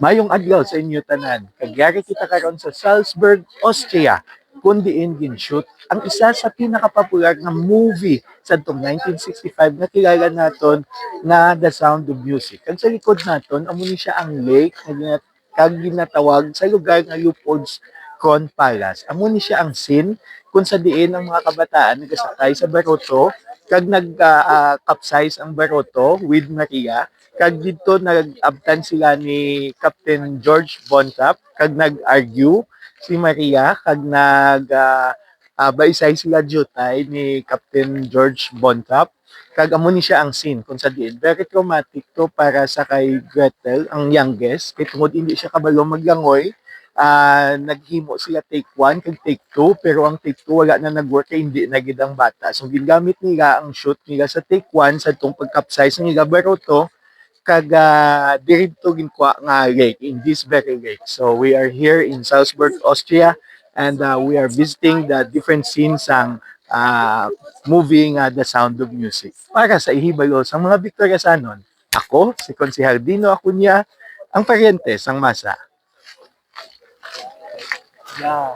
Mayong adlaw sa inyo tanan. Kagyari kita karon sa Salzburg, Austria, kundi in ginshoot ang isa sa pinakapopular na movie sa 1965 na kilala naton na The Sound of Music. Ang sa likod naton, amo ni siya ang lake na kag ginatawag sa lugar nga Leopold's Crown Palace. Amo ni siya ang scene kung sa diin ang mga kabataan nagasakay sa baroto kag nag-capsize ang baroto with Maria kag dito nag-abtan sila ni Captain George Bontrap kag nag-argue si Maria kag baisay sila jutay ni Captain George Bontrap kag amo ni siya ang scene kung sa diin very traumatic to para sa kay Gretel ang youngest kay tungod hindi siya kabalo maglangoy. Naghimo sila take 1 kag take 2 pero ang take 2 wala na nag-work kay hindi na gid ang bata so gingamit nila ang shoot nila sa take 1 sa tong pag-capsize nila baroto kag dito ginkuha nga lake in this very lake. So we are here in Salzburg, Austria and we are visiting the different scenes ang movie nga The Sound of Music. Para sa ihibalo sa mga Victoriasanon, ako si Konsehal Dino Acuña, ang paryente sang masa. Yeah.